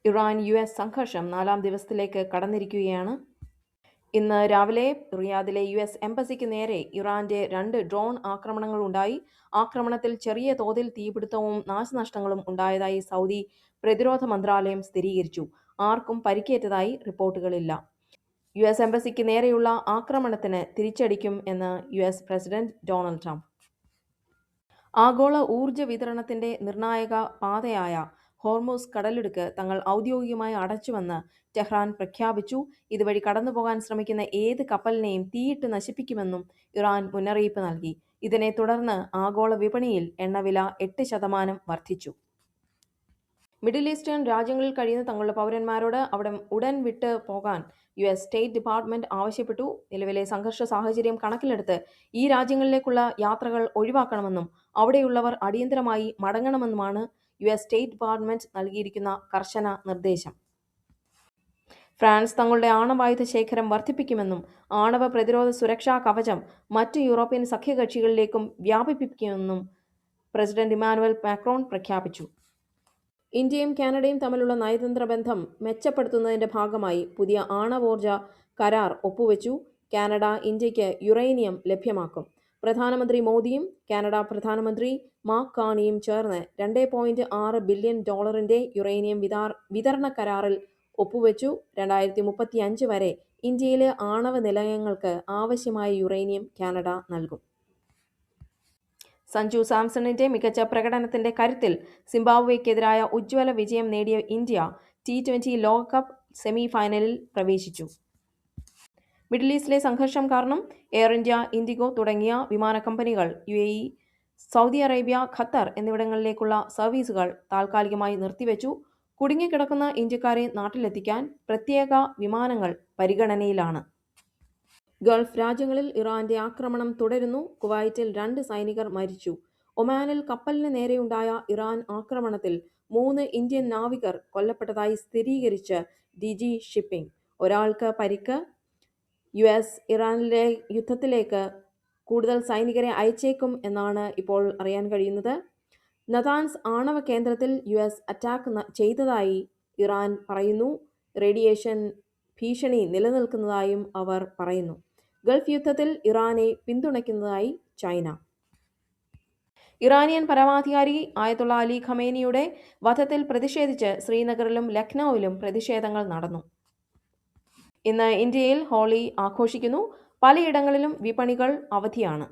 Iran-US സംഘർഷം 4-ാം ദിവസത്തിലേക്ക് കടന്നിരിക്കുകയാണ്. ഇന്ന് രാവിലെ റിയാദിലെ യുഎസ് എംബസിക്ക് നേരെ ഇറാന്റെ 2 ഡ്രോൺ ആക്രമണങ്ങളുണ്ടായി. ആക്രമണത്തിൽ ചെറിയ തോതിൽ തീപിടുത്തവും നാശനഷ്ടങ്ങളും ഉണ്ടായതായി സൗദി പ്രതിരോധ മന്ത്രാലയം സ്ഥിരീകരിച്ചു. ആർക്കും പരിക്കേറ്റതായി റിപ്പോർട്ടുകളില്ല. യുഎസ് എംബസിക്ക് നേരെയുള്ള ആക്രമണത്തിന് തിരിച്ചടിക്കും എന്ന് യുഎസ് പ്രസിഡന്റ് ഡൊണാൾഡ് ട്രംപ്. ആഗോള ഊർജ്ജ വിതരണത്തിന്റെ നിർണായക പാതയായ ഹോർമൂസ് കടലിടുക്ക് തങ്ങൾ ഔദ്യോഗികമായി അടച്ചുവെന്ന് ടെഹ്റാൻ പ്രഖ്യാപിച്ചു. ഇതുവഴി കടന്നുപോകാൻ ശ്രമിക്കുന്ന ഏത് കപ്പലിനെയും തീയിട്ട് നശിപ്പിക്കുമെന്നും ഇറാൻ മുന്നറിയിപ്പ് നൽകി. ഇതിനെ തുടർന്ന് ആഗോള വിപണിയിൽ എണ്ണവില 8% വർദ്ധിച്ചു. മിഡിൽ ഈസ്റ്റേൺ രാജ്യങ്ങളിൽ കഴിയുന്ന തങ്ങളുടെ പൗരന്മാരോട് അവിടെ ഉടൻ വിട്ട് പോകാൻ യുഎസ് സ്റ്റേറ്റ് ഡിപ്പാർട്ട്മെന്റ് ആവശ്യപ്പെട്ടു. നിലവിലെ സംഘർഷ സാഹചര്യം കണക്കിലെടുത്ത് ഈ രാജ്യങ്ങളിലേക്കുള്ള യാത്രകൾ ഒഴിവാക്കണമെന്നും അവിടെയുള്ളവർ അടിയന്തരമായി മടങ്ങണമെന്നുമാണ് യുഎസ് സ്റ്റേറ്റ് ഡിപ്പാർട്ട്മെന്റ് നൽകിയിരിക്കുന്ന കർശന നിർദ്ദേശം. ഫ്രാൻസ് തങ്ങളുടെ ആണവായുധ ശേഖരം വർദ്ധിപ്പിക്കുമെന്നും ആണവ പ്രതിരോധ സുരക്ഷാ കവചം മറ്റ് യൂറോപ്യൻ സഖ്യകക്ഷികളിലേക്കും വ്യാപിപ്പിക്കുമെന്നും പ്രസിഡന്റ് ഇമ്മാനുവൽ മാക്രോൺ പ്രഖ്യാപിച്ചു. ഇന്ത്യയും കാനഡയും തമ്മിലുള്ള നയതന്ത്ര ബന്ധം മെച്ചപ്പെടുത്തുന്നതിന്റെ ഭാഗമായി പുതിയ ആണവോർജ കരാർ ഒപ്പുവെച്ചു. കാനഡ ഇന്ത്യയ്ക്ക് യുറേനിയം ലഭ്യമാക്കും. പ്രധാനമന്ത്രി മോദിയും കാനഡ പ്രധാനമന്ത്രി മാർക്ക് കാർണിയും ചേർന്ന് $2.6 ബില്യൺ യുറേനിയം വിതരണ കരാറിൽ ഒപ്പുവെച്ചു. 2035 വരെ ഇന്ത്യയിലെ ആണവ നിലയങ്ങൾക്ക് ആവശ്യമായ യുറേനിയം കാനഡ നൽകും. സഞ്ജു സാംസണിന്റെ മികച്ച പ്രകടനത്തിന്റെ കരുത്തിൽ സിംബാബ്വേക്കെതിരായ ഉജ്ജ്വല വിജയം നേടിയ ഇന്ത്യ T20 ലോകകപ്പ് സെമി ഫൈനലിൽ പ്രവേശിച്ചു. മിഡിൽ ഈസ്റ്റിലെ സംഘർഷം കാരണം എയർ ഇന്ത്യ, ഇൻഡിഗോ തുടങ്ങിയ വിമാന കമ്പനികൾ UAE, സൗദി അറേബ്യ, ഖത്തർ എന്നിവിടങ്ങളിലേക്കുള്ള സർവീസുകൾ താൽക്കാലികമായി നിർത്തിവെച്ചു. കുടുങ്ങിക്കിടക്കുന്ന ഇന്ത്യക്കാരെ നാട്ടിലെത്തിക്കാൻ പ്രത്യേക വിമാനങ്ങൾ പരിഗണനയിലാണ്. ഗൾഫ് രാജ്യങ്ങളിൽ ഇറാന്റെ ആക്രമണം തുടരുന്നു. കുവൈറ്റിൽ 2 സൈനികർ മരിച്ചു. ഒമാനിൽ കപ്പലിന് നേരെയുണ്ടായ ഇറാൻ ആക്രമണത്തിൽ 3 ഇന്ത്യൻ നാവികർ കൊല്ലപ്പെട്ടതായി സ്ഥിരീകരിച്ച് DG ഷിപ്പിംഗ്. ഒരാൾക്ക് പരിക്ക്. യുഎസ് ഇറാനിലെ യുദ്ധത്തിലേക്ക് കൂടുതൽ സൈനികരെ അയച്ചേക്കും എന്നാണ് ഇപ്പോൾ അറിയാൻ കഴിയുന്നത്. നതാൻസ് ആണവ കേന്ദ്രത്തിൽ യുഎസ് അറ്റാക്ക് ചെയ്തതായി ഇറാൻ പറയുന്നു. റേഡിയേഷൻ ഭീഷണി നിലനിൽക്കുന്നതായും അവർ പറയുന്നു. ഗൾഫ് യുദ്ധത്തിൽ ഇറാനെ പിന്തുണയ്ക്കുന്നതായി ചൈന. ഇറാനിയൻ പരമാധികാരി ആയത്തുള്ള അലി ഖമേനിയുടെ വധത്തിൽ പ്രതിഷേധിച്ച് ശ്രീനഗറിലും ലക്നൌവിലും പ്രതിഷേധങ്ങൾ നടന്നു. ഇന്ന് ഇന്ത്യയിൽ ഹോളി ആഘോഷിക്കുന്നു. പലയിടങ്ങളിലും വിപണികൾ അവധിയാണ്.